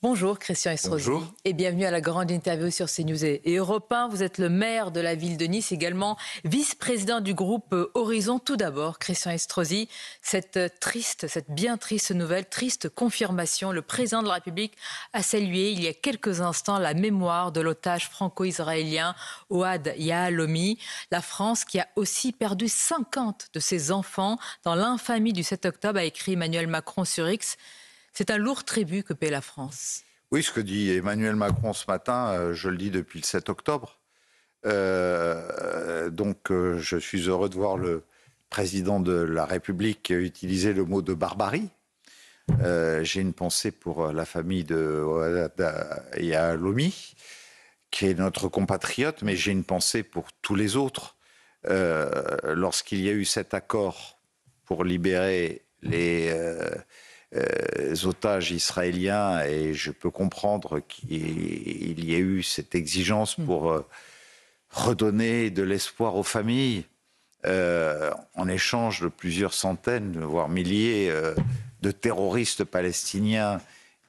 Bonjour Christian Estrosi Bonjour. et bienvenue à la grande interview sur CNews et Europe 1. Vous êtes le maire de la ville de Nice, également vice-président du groupe Horizon. Tout d'abord, Christian Estrosi, cette bien triste nouvelle, triste confirmation. Le président de la République a salué il y a quelques instants la mémoire de l'otage franco-israélien Ohad Yahalomi. La France qui a aussi perdu 50 de ses enfants dans l'infamie du 7 octobre, a écrit Emmanuel Macron sur X. C'est un lourd tribut que paie la France. Oui, ce que dit Emmanuel Macron ce matin, je le dis depuis le 7 octobre. Je suis heureux de voir le président de la République utiliser le mot de barbarie. J'ai une pensée pour la famille de Ohad Yahalomi, qui est notre compatriote, mais j'ai une pensée pour tous les autres. Lorsqu'il y a eu cet accord pour libérer les otages israéliens, et je peux comprendre qu'il y ait eu cette exigence pour redonner de l'espoir aux familles, en échange de plusieurs centaines, voire milliers de terroristes palestiniens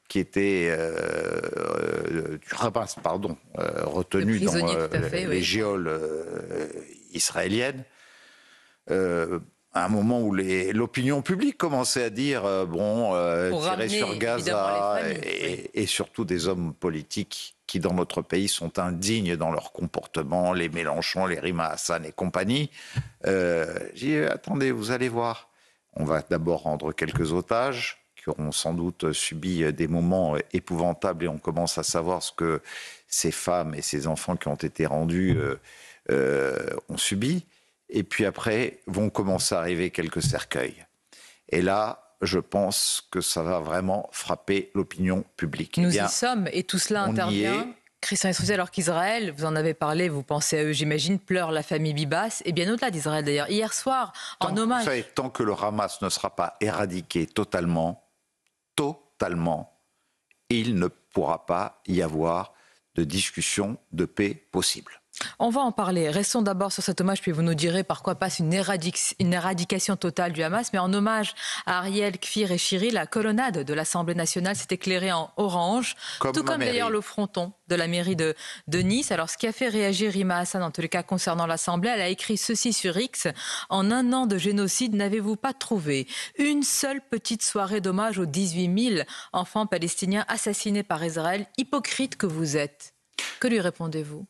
qui étaient retenus dans les geôles israéliennes. À un moment où l'opinion publique commençait à dire tirer sur Gaza, et surtout des hommes politiques qui, dans notre pays, sont indignes dans leur comportement, les Mélenchon, les Rima Hassan et compagnie. J'ai dit, attendez, vous allez voir. On va d'abord rendre quelques otages qui auront sans doute subi des moments épouvantables, et on commence à savoir ce que ces femmes et ces enfants qui ont été rendus ont subi. Et puis après, vont commencer à arriver quelques cercueils. Et là, je pense que ça va vraiment frapper l'opinion publique. Nous y sommes, et tout cela intervient. Christian Estrosi, alors qu'Israël, vous en avez parlé, vous pensez à eux, j'imagine, pleure la famille Bibas, et bien au-delà d'Israël d'ailleurs. Hier soir, en hommage... Vous savez, tant que le Hamas ne sera pas éradiqué totalement, il ne pourra pas y avoir de discussion de paix possible. On va en parler. Restons d'abord sur cet hommage, puis vous nous direz par quoi passe une éradication totale du Hamas. Mais en hommage à Ariel, Kfir et Shiri, la colonnade de l'Assemblée nationale s'est éclairée en orange, tout comme d'ailleurs le fronton de la mairie de Nice. Alors, ce qui a fait réagir Rima Hassan, en tous les cas concernant l'Assemblée, elle a écrit ceci sur X. En un an de génocide, n'avez-vous pas trouvé une seule petite soirée d'hommage aux 18 000 enfants palestiniens assassinés par Israël? Hypocrite que vous êtes. Que lui répondez-vous?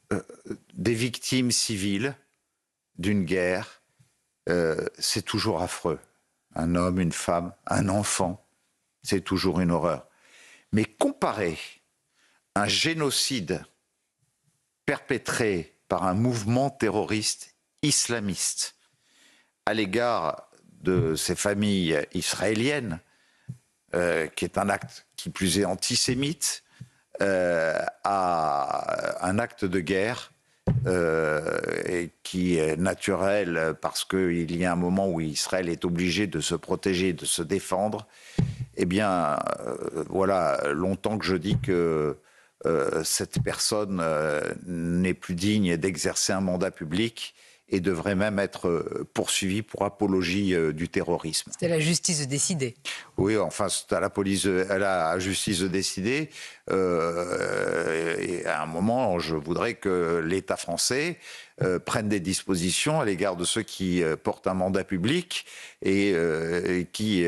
Des victimes civiles d'une guerre, c'est toujours affreux. Un homme, une femme, un enfant, c'est toujours une horreur. Mais comparer un génocide perpétré par un mouvement terroriste islamiste à l'égard de ces familles israéliennes, qui est un acte qui plus est antisémite, à un acte de guerre et qui est naturel parce qu'il y a un moment où Israël est obligé de se protéger, de se défendre. Eh bien, voilà, longtemps que je dis que cette personne n'est plus digne d'exercer un mandat public et devrait même être poursuivie pour apologie du terrorisme. C'est à la justice de décider. Oui, enfin, c'est à la justice de décider. Et à un moment, je voudrais que l'État français prenne des dispositions à l'égard de ceux qui portent un mandat public et qui,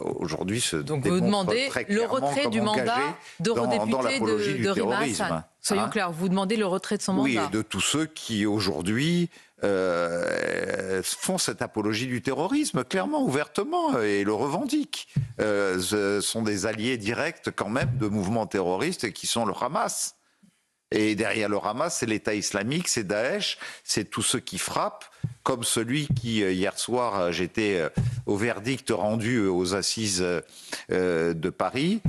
aujourd'hui, se Donc vous demandez très le retrait du mandat d'eurodéputé de Rima Hassan. Soyons clairs, vous demandez le retrait de son mandat. Oui, et de tous ceux qui, aujourd'hui, font cette apologie du terrorisme, clairement, ouvertement, et le revendiquent. Ce sont des alliés directs, quand même, de mouvements terroristes qui sont le Hamas. Et derrière le Hamas, c'est l'État islamique, c'est Daesh, c'est tous ceux qui frappent, comme celui qui, hier soir, j'étais au verdict rendu aux assises de Paris,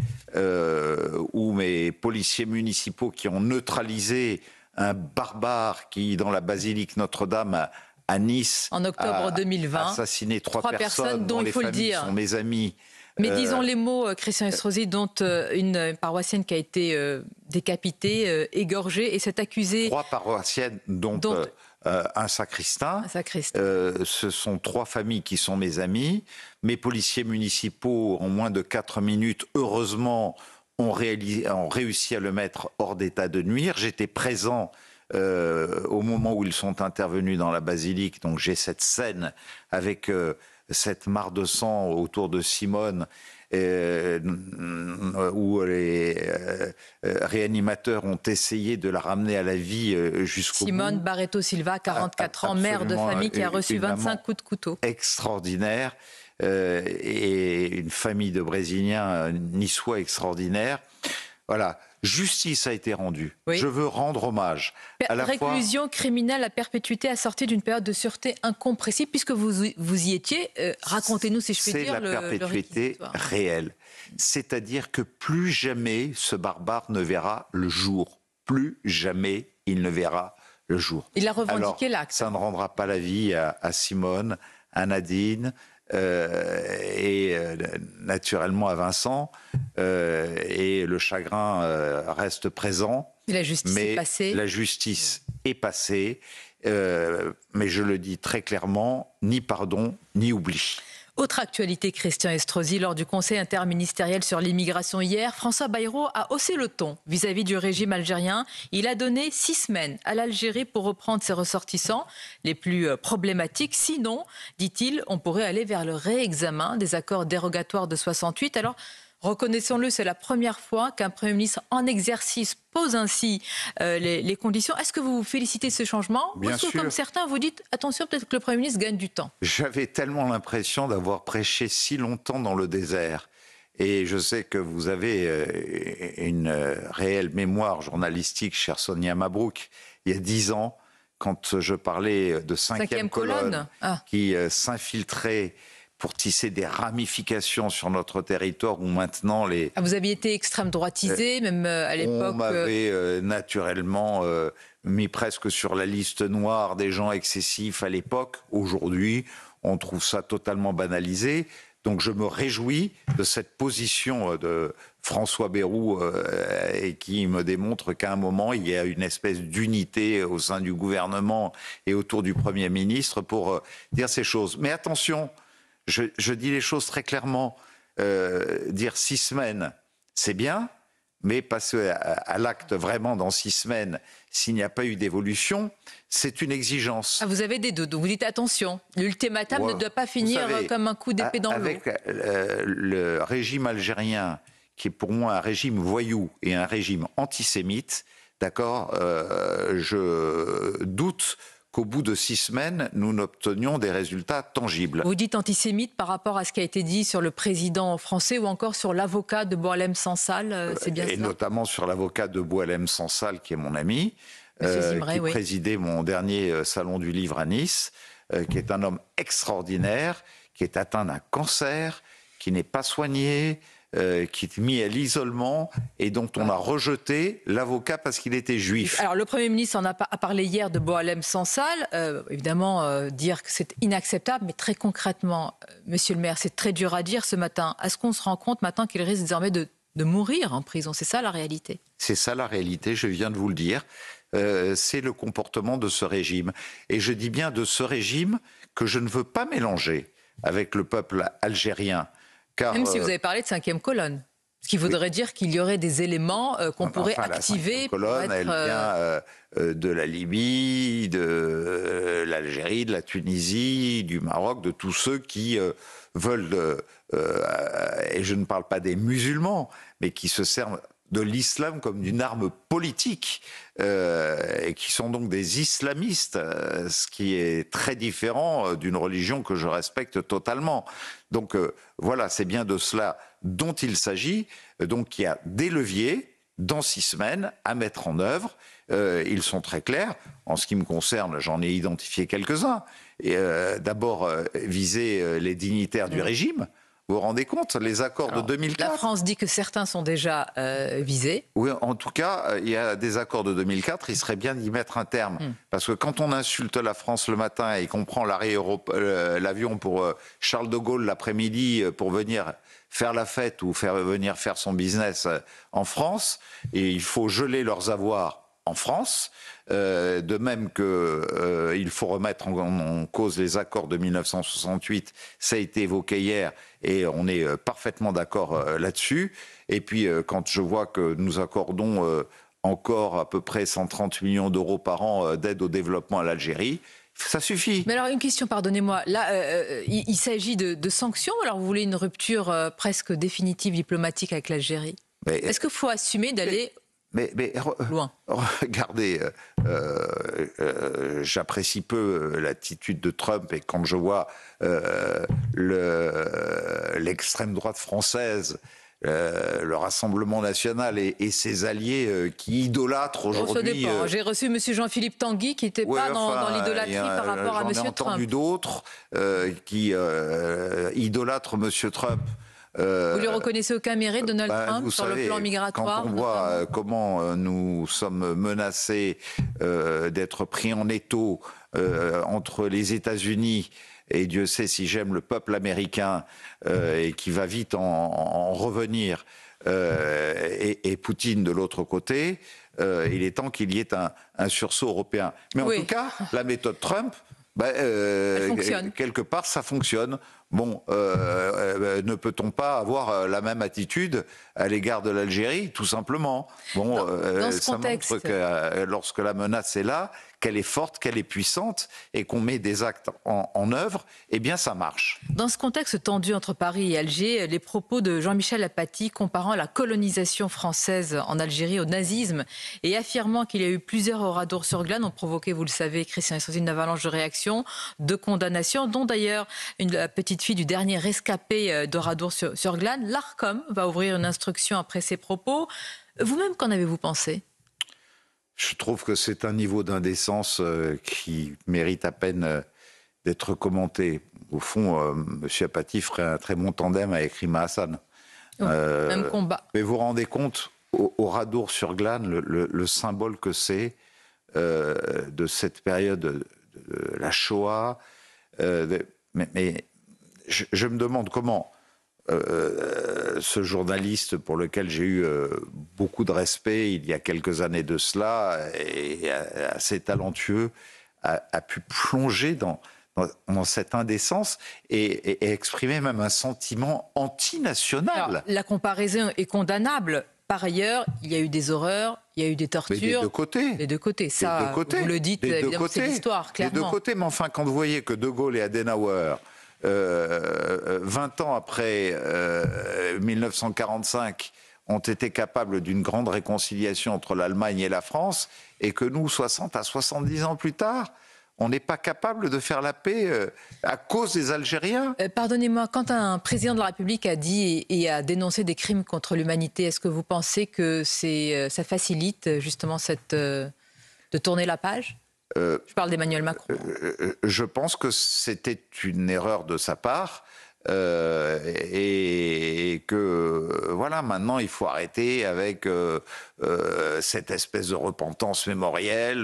où mes policiers municipaux qui ont neutralisé un barbare qui, dans la basilique Notre-Dame à Nice, en octobre 2020, a assassiné trois personnes dont les familles sont mes amis. Mais disons les mots, Christian Estrosi, dont une paroissienne qui a été décapitée, égorgée, et cette accusée... 3 paroissiennes, dont un sacristain. Ce sont 3 familles qui sont mes amis. Mes policiers municipaux, en moins de 4 minutes, heureusement, ont réussi à le mettre hors d'état de nuire. J'étais présent au moment où ils sont intervenus dans la basilique, donc j'ai cette scène avec cette mare de sang autour de Simone, où les réanimateurs ont essayé de la ramener à la vie jusqu'au bout. Simone Barreto Silva, 44 ans, mère de famille qui a reçu 25 coups de couteau. Extraordinaire. Et une famille de Brésiliens niçois extraordinaires. Voilà, justice a été rendue. Oui. Je veux rendre hommage. Réclusion criminelle à perpétuité assortie d'une période de sûreté incompressible, puisque vous y étiez. Racontez-nous, si je puis dire, c'est la perpétuité réelle. C'est-à-dire que plus jamais ce barbare ne verra le jour. Plus jamais il ne verra le jour. Il a revendiqué l'acte. Ça ne rendra pas la vie à Simone, à Nadine, et naturellement à Vincent, et le chagrin reste présent. Et la justice est passée. La justice est passée, mais je le dis très clairement, ni pardon, ni oubli. Autre actualité, Christian Estrosi, lors du Conseil interministériel sur l'immigration hier, François Bayrou a haussé le ton vis-à-vis du régime algérien. Il a donné 6 semaines à l'Algérie pour reprendre ses ressortissants les plus problématiques. Sinon, dit-il, on pourrait aller vers le réexamen des accords dérogatoires de 68. Alors, reconnaissons-le, c'est la première fois qu'un Premier ministre en exercice pose ainsi les conditions. Est-ce que vous vous félicitez de ce changement? Bien sûr. Ou comme certains, vous dites, attention, peut-être que le Premier ministre gagne du temps? J'avais tellement l'impression d'avoir prêché si longtemps dans le désert. Et je sais que vous avez une réelle mémoire journalistique, chère Sonia Mabrouk. Il y a 10 ans, quand je parlais de cinquième colonne qui s'infiltrait pour tisser des ramifications sur notre territoire où maintenant les... vous aviez été extrême droitisé, même à l'époque... On m'avait naturellement mis presque sur la liste noire des gens excessifs à l'époque. Aujourd'hui, on trouve ça totalement banalisé. Donc je me réjouis de cette position de François Bayrou et qui me démontre qu'à un moment, il y a une espèce d'unité au sein du gouvernement et autour du Premier ministre pour dire ces choses. Mais attention, je dis les choses très clairement. Dire 6 semaines, c'est bien, mais passer à l'acte vraiment dans 6 semaines, s'il n'y a pas eu d'évolution, c'est une exigence. Vous avez des doutes, vous dites attention, l'ultimatum ne doit pas finir comme un coup d'épée dans l'eau. Avec le régime algérien, qui est pour moi un régime voyou et un régime antisémite, d'accord, je doute qu'au bout de 6 semaines, nous n'obtenions des résultats tangibles. Vous dites antisémite par rapport à ce qui a été dit sur le président français ou encore sur l'avocat de Boualem Sansal, c'est bien ça? Et notamment sur l'avocat de Boualem Sansal, qui est mon ami, qui présidait mon dernier salon du livre à Nice, qui est un homme extraordinaire, qui est atteint d'un cancer, qui n'est pas soigné, qui est mis à l'isolement et dont on a rejeté l'avocat parce qu'il était juif. Alors le Premier ministre a parlé hier de Boualem Sansal, évidemment dire que c'est inacceptable, mais très concrètement, Monsieur le maire, c'est très dur à dire ce matin. Est-ce qu'on se rend compte maintenant qu'il risque désormais de mourir en prison? C'est ça la réalité? C'est ça la réalité, je viens de vous le dire. C'est le comportement de ce régime. Et je dis bien de ce régime que je ne veux pas mélanger avec le peuple algérien. Car, même si vous avez parlé de cinquième colonne, ce qui voudrait dire qu'il y aurait des éléments qu'on pourrait activer. La colonne, elle vient de la Libye, de l'Algérie, de la Tunisie, du Maroc, de tous ceux qui veulent, et je ne parle pas des musulmans, mais qui se servent de l'islam comme d'une arme politique, et qui sont donc des islamistes, ce qui est très différent d'une religion que je respecte totalement. Donc voilà, c'est bien de cela dont il s'agit. Donc il y a des leviers dans 6 semaines à mettre en œuvre. Ils sont très clairs. En ce qui me concerne, j'en ai identifié quelques-uns. D'abord, viser les dignitaires du régime. Vous vous rendez compte, les accords de 2004... La France dit que certains sont déjà visés. Oui, en tout cas, il y a des accords de 2004, il serait bien d'y mettre un terme. Parce que quand on insulte la France le matin et qu'on prend l'avion pour Charles de Gaulle l'après-midi pour venir faire la fête ou venir faire son business en France, et il faut geler leurs avoirs en France, de même qu'il faut remettre en cause les accords de 1968, ça a été évoqué hier, et on est parfaitement d'accord là-dessus. Et puis, quand je vois que nous accordons encore à peu près 130 millions d'euros par an d'aide au développement à l'Algérie, ça suffit. Mais alors, une question, pardonnez-moi. Là, il s'agit de sanctions, ou alors vous voulez une rupture presque définitive diplomatique avec l'Algérie? Est-ce qu'il faut assumer d'aller loin? Regardez, j'apprécie peu l'attitude de Trump, et quand je vois l'extrême droite française, le Rassemblement national et ses alliés qui idolâtrent aujourd'hui... J'ai reçu M. Jean-Philippe Tanguy qui n'était pas dans l'idolâtrie par rapport à M. Trump. J'en ai entendu d'autres qui idolâtrent M. Trump. Vous lui reconnaissez aucun mérite, Donald Trump, sur le plan migratoire? Quand on voit comment nous sommes menacés d'être pris en étau entre les États-Unis, et Dieu sait si j'aime le peuple américain, et qui va vite en revenir, et Poutine de l'autre côté, il est temps qu'il y ait un sursaut européen. Mais en tout cas, la méthode Trump, quelque part, ça fonctionne. Bon, ne peut-on pas avoir la même attitude à l'égard de l'Algérie, tout simplement? Bon, dans ce ça contexte, montre que lorsque la menace est là, qu'elle est forte, qu'elle est puissante, et qu'on met des actes en œuvre, eh bien ça marche. Dans ce contexte tendu entre Paris et Alger, les propos de Jean-Michel Apathy comparant la colonisation française en Algérie au nazisme et affirmant qu'il y a eu plusieurs Oradour-sur-Glane ont provoqué, vous le savez, Christian Estrosi, une avalanche de réactions, de condamnations, dont d'ailleurs la petite fille du dernier rescapé d'Oradour-sur-Glane. L'Arcom va ouvrir une instruction après ces propos. Vous-même, qu'en avez-vous pensé ? Je trouve que c'est un niveau d'indécence qui mérite à peine d'être commenté. Au fond, M. Apathy ferait un très bon tandem avec Rima Hassan. Même combat. Mais vous vous rendez compte, Oradour-sur-Glane, le symbole que c'est de cette période de la Shoah. Mais je me demande comment ce journaliste, pour lequel j'ai eu beaucoup de respect il y a quelques années de cela, et assez talentueux, a pu plonger dans cette indécence et exprimer même un sentiment antinational. Alors, la comparaison est condamnable. Par ailleurs, il y a eu des horreurs, il y a eu des tortures. Mais des deux côtés. Des deux côtés. Ça, vous le dites, évidemment, c'est l'histoire, clairement. Des deux côtés, mais enfin, quand vous voyez que De Gaulle et Adenauer, 20 ans après 1945, ont été capables d'une grande réconciliation entre l'Allemagne et la France, et que nous, 60 à 70 ans plus tard, on n'est pas capable de faire la paix à cause des Algériens. Pardonnez-moi, quand un président de la République a dit et a dénoncé des crimes contre l'humanité, est-ce que vous pensez que ça facilite justement de tourner la page ? Je parle d'Emmanuel Macron. Je pense que c'était une erreur de sa part, et que voilà, maintenant il faut arrêter avec cette espèce de repentance mémorielle.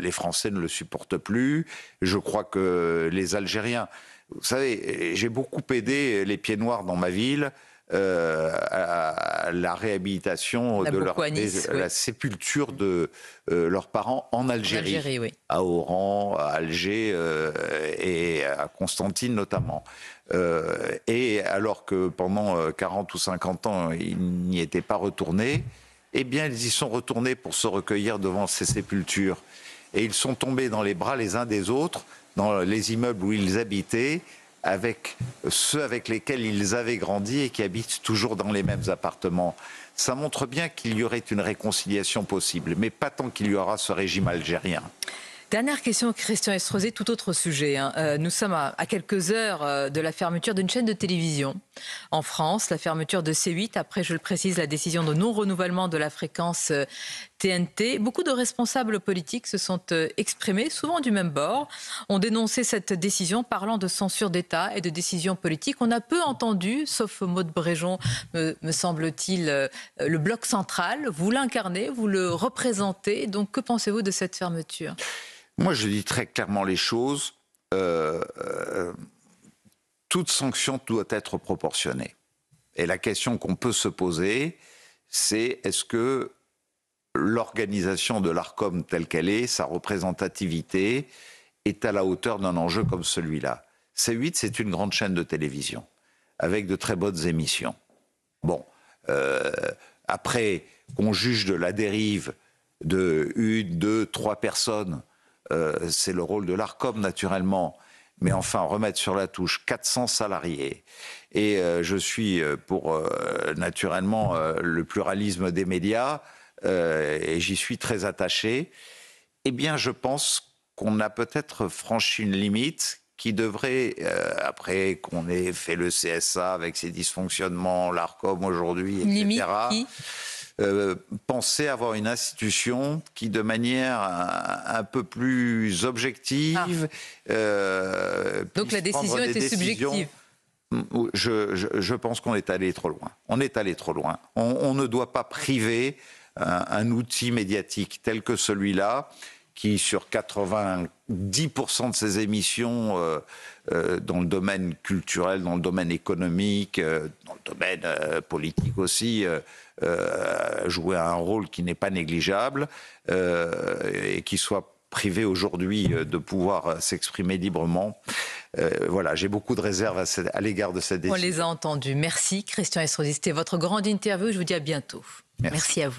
Les Français ne le supportent plus. Je crois que les Algériens, vous savez, j'ai beaucoup aidé les Pieds Noirs dans ma ville à la réhabilitation de la sépulture de leurs parents en Algérie, oui. À Oran, à Alger et à Constantine notamment. Et alors que pendant 40 ou 50 ans, ils n'y étaient pas retournés, eh bien ils y sont retournés pour se recueillir devant ces sépultures. Et ils sont tombés dans les bras les uns des autres, dans les immeubles où ils habitaient, avec ceux avec lesquels ils avaient grandi et qui habitent toujours dans les mêmes appartements. Ça montre bien qu'il y aurait une réconciliation possible, mais pas tant qu'il y aura ce régime algérien. Dernière question, Christian Estrosi, tout autre sujet. Nous sommes à quelques heures de la fermeture d'une chaîne de télévision en France, la fermeture de C8, après, je le précise, la décision de non-renouvellement de la fréquence TNT. Beaucoup de responsables politiques se sont exprimés, souvent du même bord, ont dénoncé cette décision, parlant de censure d'État et de décision politique. On a peu entendu, sauf Maud Bréjon, me semble-t-il, le bloc central. Vous l'incarnez, vous le représentez. Donc, que pensez-vous de cette fermeture ? Moi, je dis très clairement les choses. Toute sanction doit être proportionnée. Et la question qu'on peut se poser, c'est est-ce que l'organisation de l'Arcom telle qu'elle est, sa représentativité, est à la hauteur d'un enjeu comme celui-là. C8, c'est une grande chaîne de télévision, avec de très bonnes émissions. Bon, après qu'on juge de la dérive de 1, 2, 3 personnes, c'est le rôle de l'Arcom naturellement, mais enfin remettre sur la touche 400 salariés, et je suis pour naturellement le pluralisme des médias, et j'y suis très attaché, eh bien je pense qu'on a peut-être franchi une limite qui devrait, après qu'on ait fait le CSA avec ses dysfonctionnements, l'Arcom aujourd'hui, etc., penser avoir une institution qui, de manière un peu plus objective... Donc la décision était subjective. Je pense qu'on est allé trop loin. On est allé trop loin. On ne doit pas priver un outil médiatique tel que celui-là, qui, sur 90% de ses émissions dans le domaine culturel, dans le domaine économique, dans le domaine politique aussi, jouait un rôle qui n'est pas négligeable, et qui soit privé aujourd'hui de pouvoir s'exprimer librement. Voilà, j'ai beaucoup de réserves à l'égard de cette décision. On les a entendus. Merci Christian Estrosi. C'était votre grande interview. Je vous dis à bientôt. Merci à vous.